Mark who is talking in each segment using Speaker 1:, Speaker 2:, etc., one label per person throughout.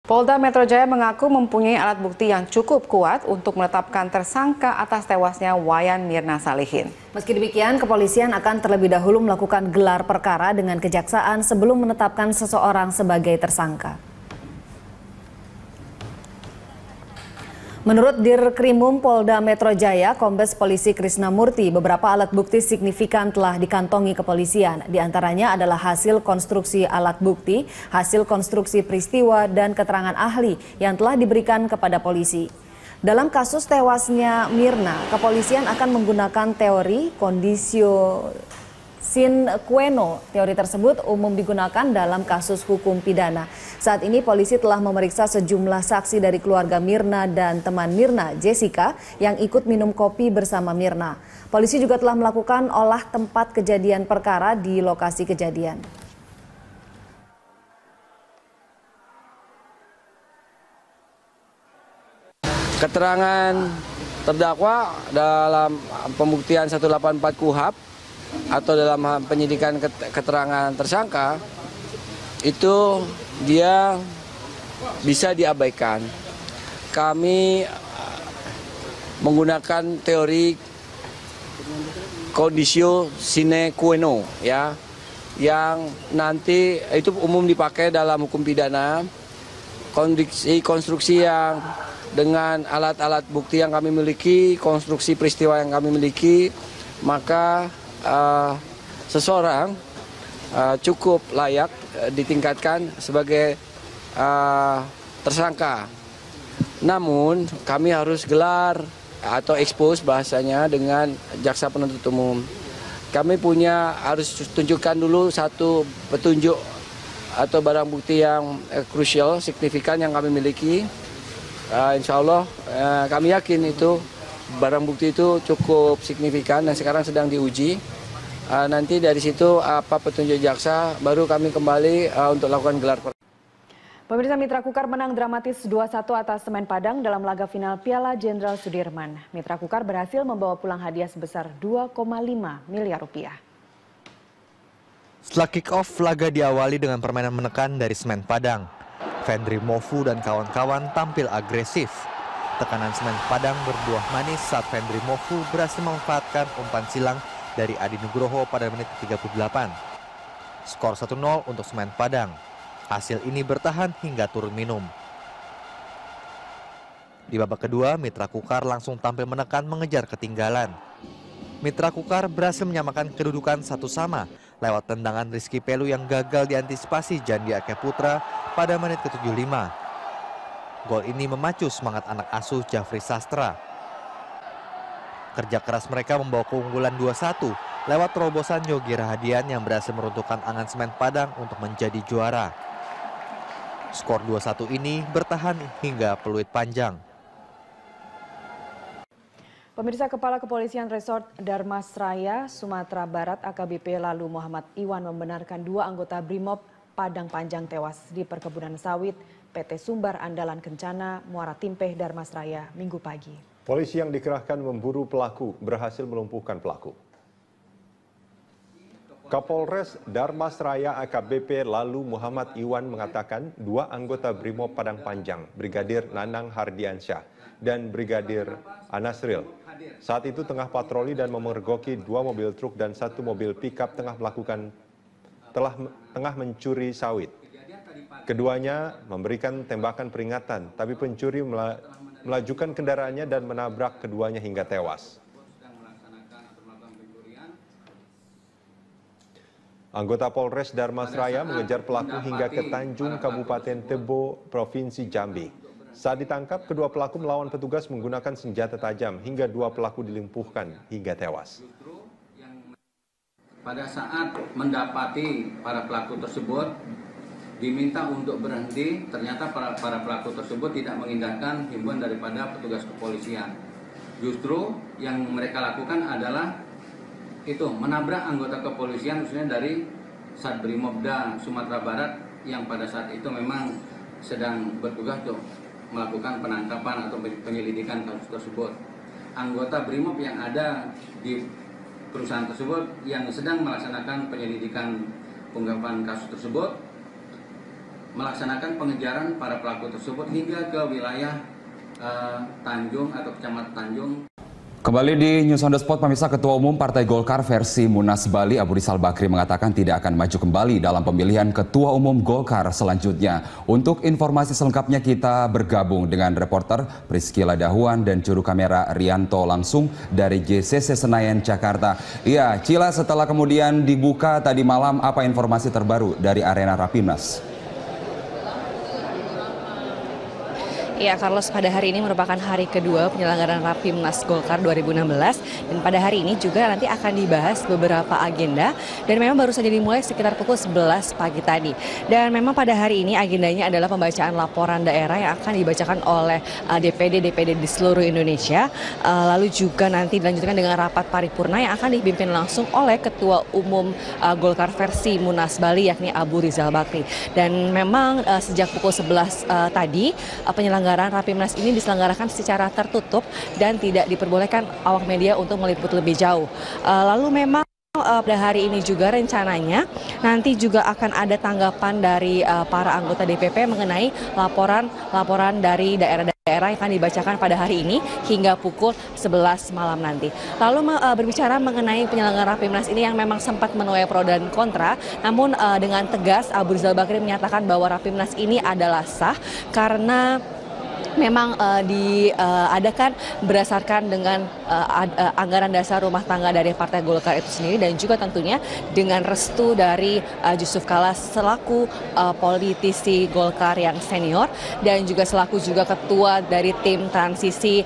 Speaker 1: Polda Metro Jaya mengaku mempunyai alat bukti yang cukup kuat untuk menetapkan tersangka atas tewasnya Wayan Mirna Salihin.
Speaker 2: Meski demikian, kepolisian akan terlebih dahulu melakukan gelar perkara dengan kejaksaan sebelum menetapkan seseorang sebagai tersangka. Menurut Dirkrimum Polda Metro Jaya, Kombes Polisi Krisna Murti, beberapa alat bukti signifikan telah dikantongi kepolisian. Di antaranya adalah hasil konstruksi alat bukti, hasil konstruksi peristiwa, dan keterangan ahli yang telah diberikan kepada polisi. Dalam kasus tewasnya Mirna, kepolisian akan menggunakan teori conditio sine qua non. Teori tersebut umum digunakan dalam kasus hukum pidana. Saat ini polisi telah memeriksa sejumlah saksi dari keluarga Mirna dan teman Mirna, Jessica, yang ikut minum kopi bersama Mirna. Polisi juga telah melakukan olah tempat kejadian perkara di lokasi kejadian.
Speaker 3: Keterangan terdakwa dalam pembuktian 184 KUHP atau dalam penyidikan keterangan tersangka itu dia bisa diabaikan. Kami menggunakan teori conditio sine qua non ya, yang nanti itu umum dipakai dalam hukum pidana. Konstruksi yang dengan alat-alat bukti yang kami miliki, konstruksi peristiwa yang kami miliki, maka seseorang cukup layak ditingkatkan sebagai tersangka. Namun kami harus gelar atau expose bahasanya dengan jaksa penuntut umum. Kami harus tunjukkan dulu satu petunjuk atau barang bukti yang krusial, signifikan yang kami miliki. Insya Allah kami yakin itu barang bukti itu cukup signifikan dan sekarang sedang diuji. Nanti dari situ apa petunjuk jaksa baru kami kembali untuk lakukan gelar perkara.
Speaker 1: Pemirsa, Mitra Kukar menang dramatis 2-1 atas Semen Padang dalam laga final Piala Jenderal Sudirman. Mitra Kukar berhasil membawa pulang hadiah sebesar 2,5 miliar rupiah.
Speaker 4: Setelah kick-off, laga diawali dengan permainan menekan dari Semen Padang. Fendri Mofu dan kawan-kawan tampil agresif. Tekanan Semen Padang berbuah manis saat Fendri Mofu berhasil memanfaatkan umpan silang dari Adi Nugroho pada menit ke-38. Skor 1-0 untuk Semen Padang. Hasil ini bertahan hingga turun minum. Di babak kedua, Mitra Kukar langsung tampil menekan mengejar ketinggalan. Mitra Kukar berhasil menyamakan kedudukan 1-1 lewat tendangan Rizky Pelu yang gagal diantisipasi Jandi Ake Putra pada menit ke-75. Gol ini memacu semangat anak asuh Jafri Sastra. Kerja keras mereka membawa keunggulan 2-1 lewat terobosan Yogi Rahadian yang berhasil meruntuhkan angan Semen Padang untuk menjadi juara. Skor 2-1 ini bertahan hingga peluit panjang.
Speaker 1: Pemirsa, Kepala Kepolisian Resort Darmasraya, Sumatera Barat AKBP Lalu Muhammad Iwan membenarkan 2 anggota Brimob Padang Panjang tewas di perkebunan sawit PT Sumbar Andalan Kencana, Muara Timpeh, Darmasraya, Minggu pagi.
Speaker 5: Polisi yang dikerahkan memburu pelaku berhasil melumpuhkan pelaku. Kapolres Darmasraya AKBP Lalu Muhammad Iwan mengatakan 2 anggota Brimob Padang Panjang, Brigadir Nanang Hardiansyah dan Brigadir Anasril, saat itu tengah patroli dan memergoki 2 mobil truk dan 1 mobil pickup tengah mencuri sawit. Keduanya memberikan tembakan peringatan, tapi pencuri melajukan kendaraannya dan menabrak keduanya hingga tewas. Anggota Polres Darmasraya mengejar pelaku hingga ke Tanjung, Kabupaten Tebo, Provinsi Jambi. Saat ditangkap, kedua pelaku melawan petugas menggunakan senjata tajam hingga 2 pelaku dilumpuhkan hingga tewas.
Speaker 6: Pada saat mendapati para pelaku tersebut diminta untuk berhenti, ternyata para pelaku tersebut tidak mengindahkan himbauan daripada petugas kepolisian. Justru yang mereka lakukan adalah itu menabrak anggota kepolisian, khususnya dari Satbrimobda Sumatera Barat yang pada saat itu memang sedang bertugas untuk melakukan penangkapan atau penyelidikan kasus tersebut. Anggota Brimob yang ada di perusahaan tersebut yang sedang melaksanakan penyelidikan pengungkapan kasus tersebut melaksanakan pengejaran para pelaku tersebut hingga ke wilayah Tanjung atau Kecamatan Tanjung.
Speaker 7: Kembali di News on the Spot, pemirsa, Ketua Umum Partai Golkar versi Munas Bali, Abu Rizal Bakri, mengatakan tidak akan maju kembali dalam pemilihan Ketua Umum Golkar selanjutnya. Untuk informasi selengkapnya kita bergabung dengan reporter Priscila Dahuan dan juru kamera Rianto langsung dari JCC Senayan, Jakarta. Iya, Cila, setelah kemudian dibuka tadi malam, apa informasi terbaru dari arena Rapimnas?
Speaker 2: Ya, Carlos, pada hari ini merupakan hari kedua penyelenggaraan Rapimnas Golkar 2016 dan pada hari ini juga nanti akan dibahas beberapa agenda dan memang baru saja dimulai sekitar pukul 11 pagi tadi. Dan memang pada hari ini agendanya adalah pembacaan laporan daerah yang akan dibacakan oleh DPD di seluruh Indonesia. Lalu juga nanti dilanjutkan dengan rapat paripurna yang akan dipimpin langsung oleh Ketua Umum Golkar versi Munas Bali, yakni Abu Rizal Bakri. Dan memang sejak pukul 11 tadi penyelenggaraan Rapimnas ini diselenggarakan secara tertutup dan tidak diperbolehkan awak media untuk meliput lebih jauh. Lalu memang pada hari ini juga rencananya nanti juga akan ada tanggapan dari para anggota DPP mengenai laporan dari daerah-daerah yang akan dibacakan pada hari ini hingga pukul 11 malam nanti. Lalu berbicara mengenai penyelenggaraan Rapimnas ini yang memang sempat menuai pro dan kontra, namun dengan tegas Abu Rizal Bakri menyatakan bahwa Rapimnas ini adalah sah karena memang diadakan berdasarkan dengan anggaran dasar rumah tangga dari Partai Golkar itu sendiri dan juga tentunya dengan restu dari Jusuf Kalla selaku politisi Golkar yang senior dan juga selaku juga ketua dari tim transisi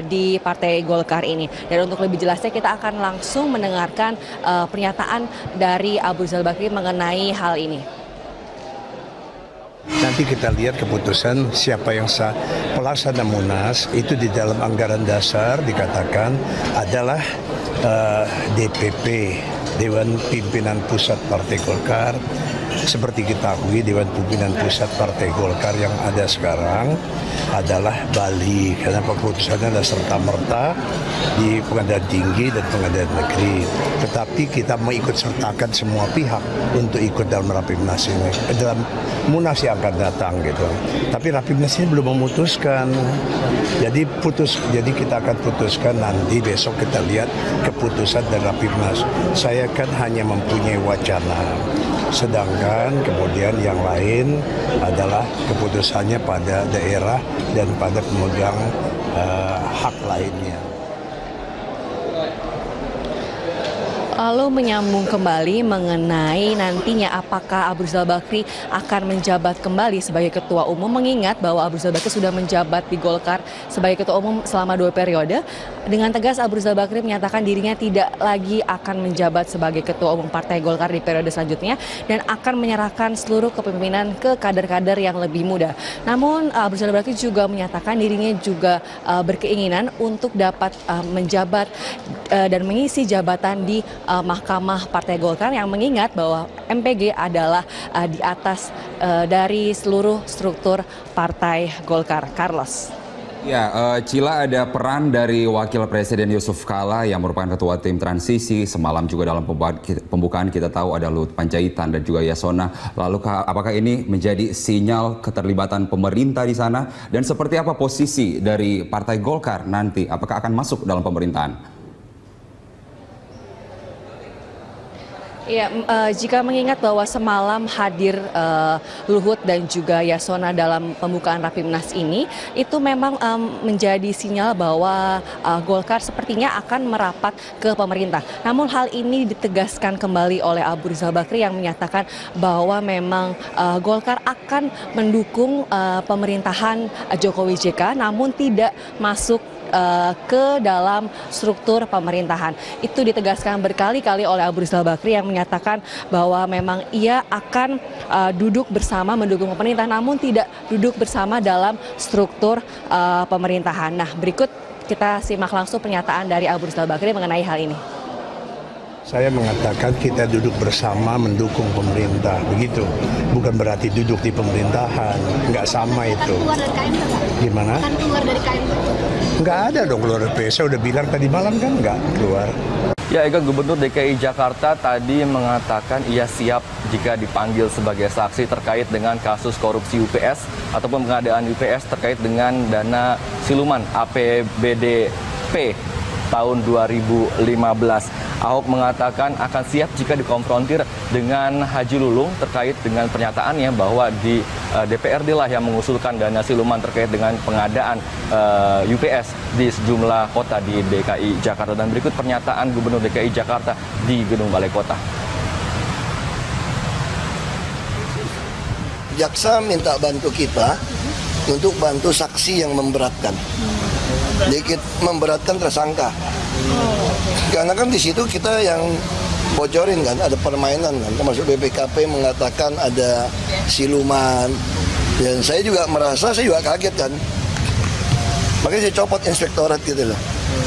Speaker 2: di Partai Golkar ini. Dan untuk lebih jelasnya kita akan langsung mendengarkan pernyataan dari Abu Rizal Bakri mengenai hal ini.
Speaker 8: Nanti kita lihat keputusan siapa yang sah. Pelaksana Munas itu di dalam anggaran dasar dikatakan adalah DPP, Dewan Pimpinan Pusat Partai Golkar. Seperti ketahui Dewan Pimpinan Pusat Partai Golkar yang ada sekarang adalah Bali, karena keputusannya adalah serta-merta di Pengadilan Tinggi dan Pengadilan Negeri. Tetapi kita mengikut sertakan semua pihak untuk ikut dalam Rapimnas ini, dalam Munas yang akan datang gitu. Tapi Rapimnas ini belum memutuskan. Jadi kita akan putuskan nanti, besok kita lihat keputusan dari Rapimnas. Saya kan hanya mempunyai wacana. Sedangkan kemudian yang lain adalah keputusannya pada daerah dan pada pemegang hak lainnya.
Speaker 2: Lalu menyambung kembali mengenai nantinya apakah Abu Rizal Bakri akan menjabat kembali sebagai Ketua Umum, mengingat bahwa Abu Rizal Bakri sudah menjabat di Golkar sebagai Ketua Umum selama 2 periode. Dengan tegas Abu Rizal Bakri menyatakan dirinya tidak lagi akan menjabat sebagai Ketua Umum Partai Golkar di periode selanjutnya dan akan menyerahkan seluruh kepemimpinan ke kader-kader yang lebih muda. Namun Abu Rizal Bakri juga menyatakan dirinya juga berkeinginan untuk dapat menjabat dan mengisi jabatan di Mahkamah Partai Golkar, yang mengingat bahwa MPG adalah di atas dari seluruh struktur Partai Golkar. Carlos.
Speaker 7: Ya, Cila, ada peran dari Wakil Presiden Jusuf Kalla yang merupakan Ketua Tim Transisi. Semalam juga dalam pembukaan kita tahu ada Luhut Panjaitan dan juga Yasona. Lalu apakah ini menjadi sinyal keterlibatan pemerintah di sana? Dan seperti apa posisi dari Partai Golkar nanti? Apakah akan masuk dalam pemerintahan?
Speaker 2: Ya, jika mengingat bahwa semalam hadir Luhut dan juga Yasona dalam pembukaan Rapimnas ini, itu memang menjadi sinyal bahwa Golkar sepertinya akan merapat ke pemerintah. Namun hal ini ditegaskan kembali oleh Abu Rizal Bakri yang menyatakan bahwa memang Golkar akan mendukung pemerintahan Jokowi JK, namun tidak masuk ke dalam struktur pemerintahan. Itu ditegaskan berkali-kali oleh Abu Rizal Bakri yang menyatakan bahwa memang ia akan duduk bersama mendukung pemerintah, namun tidak duduk bersama dalam struktur pemerintahan. Nah, berikut kita simak langsung pernyataan dari Abu Rizal Bakri mengenai hal ini.
Speaker 8: Saya mengatakan kita duduk bersama mendukung pemerintah, begitu. Bukan berarti duduk di pemerintahan, nggak sama itu. Kan keluar dari KMP, Pak? Gimana? Kan keluar dari KMP? Nggak ada dong keluar dari PSI, saya udah bilang tadi malam kan nggak keluar.
Speaker 9: Ya, Ega, Gubernur DKI Jakarta tadi mengatakan ia siap jika dipanggil sebagai saksi terkait dengan kasus korupsi UPS ataupun pengadaan UPS terkait dengan dana siluman APBDP tahun 2015. Ahok mengatakan akan siap jika dikonfrontir dengan Haji Lulung terkait dengan pernyataannya bahwa di DPRD lah yang mengusulkan dana siluman terkait dengan pengadaan UPS di sejumlah kota di DKI Jakarta. Dan berikut pernyataan Gubernur DKI Jakarta di Gedung Balai Kota.
Speaker 10: Jaksa minta bantu kita untuk bantu saksi yang memberatkan. Dikit memberatkan tersangka. Karena kan di situ kita yang bocorin kan, ada permainan kan, termasuk BPKP mengatakan ada siluman. Dan saya juga merasa, saya juga kaget kan. Makanya saya copot inspektorat gitu loh.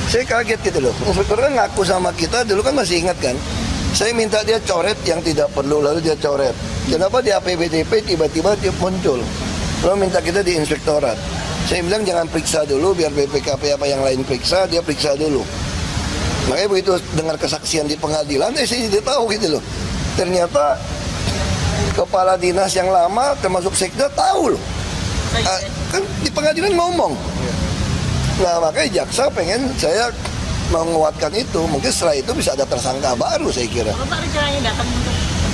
Speaker 10: Saya kaget gitu loh. Inspektorat ngaku sama kita, dulu kan masih ingat kan. Saya minta dia coret yang tidak perlu, lalu dia coret. Kenapa di APBDP tiba-tiba dia muncul? Lalu minta kita di inspektorat. Saya bilang jangan periksa dulu, biar BPKP apa yang lain periksa, dia periksa dulu. Makanya begitu dengar kesaksian di pengadilan, saya tidak tahu gitu loh. Ternyata kepala dinas yang lama, termasuk sekda, tahu loh. Kan di pengadilan ngomong. Nah makanya jaksa pengen saya menguatkan itu. Mungkin setelah itu bisa ada tersangka baru saya kira.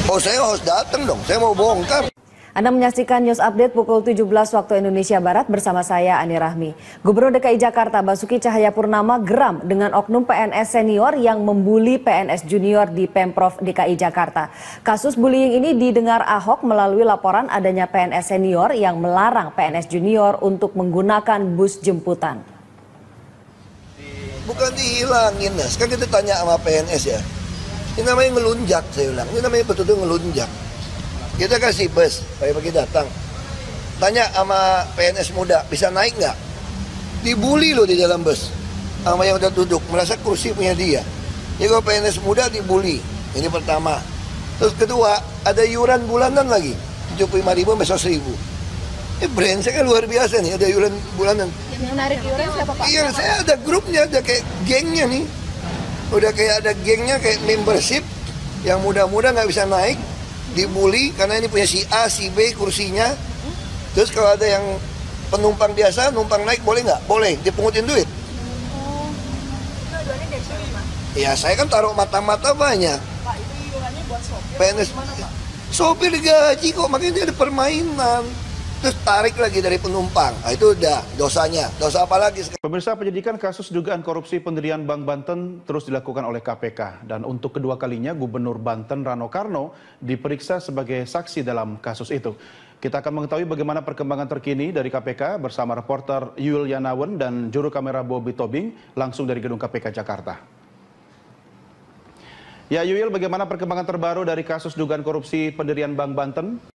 Speaker 10: Oh saya harus datang dong, saya mau bongkar.
Speaker 2: Anda menyaksikan News Update pukul 17 waktu Indonesia Barat bersama saya Ani Rahmi. Gubernur DKI Jakarta Basuki Cahayapurnama geram dengan oknum PNS senior yang membuli PNS junior di Pemprov DKI Jakarta. Kasus bullying ini didengar Ahok melalui laporan adanya PNS senior yang melarang PNS junior untuk menggunakan bus jemputan.
Speaker 10: Bukan dihilangin, Nas. Kan kita tanya sama PNS ya. Ini namanya ngelunjak, saya bilang. Ini namanya betul-betul ngelunjak. Kita kasih bus, pagi-pagi datang. Tanya sama PNS muda, bisa naik nggak? Dibully loh di dalam bus. Sama yang udah duduk, merasa kursi punya dia. Jadi kalau PNS muda dibully, ini pertama. Terus kedua, ada iuran bulanan lagi. 75.000 sampai 100.000. Brengsek kan luar biasa nih, ada iuran bulanan.
Speaker 11: Yang menarik iuran siapa Pak?
Speaker 10: Iya, saya ada grupnya, ada kayak gengnya nih. Udah kayak ada gengnya, kayak membership. Yang muda-muda nggak bisa naik. Dibully karena ini punya si A, si B kursinya. Terus kalau ada yang penumpang biasa, numpang naik boleh nggak? Boleh, dipungutin duit. Ya saya kan taruh mata-mata banyak.
Speaker 11: Pak, itu iurannya buat sopir.
Speaker 10: PNS, sopir digaji kok, makanya dia ada permainan. Terus tarik lagi dari penumpang. Nah, itu udah dosanya. Dosa apa lagi?
Speaker 12: Pemirsa, penyidikan kasus dugaan korupsi pendirian Bank Banten terus dilakukan oleh KPK. Dan untuk kedua kalinya Gubernur Banten Rano Karno diperiksa sebagai saksi dalam kasus itu. Kita akan mengetahui bagaimana perkembangan terkini dari KPK bersama reporter Yul Yanawan dan juru kamera Bobby Tobing langsung dari gedung KPK Jakarta. Ya Yul, bagaimana perkembangan terbaru dari kasus dugaan korupsi pendirian Bank Banten?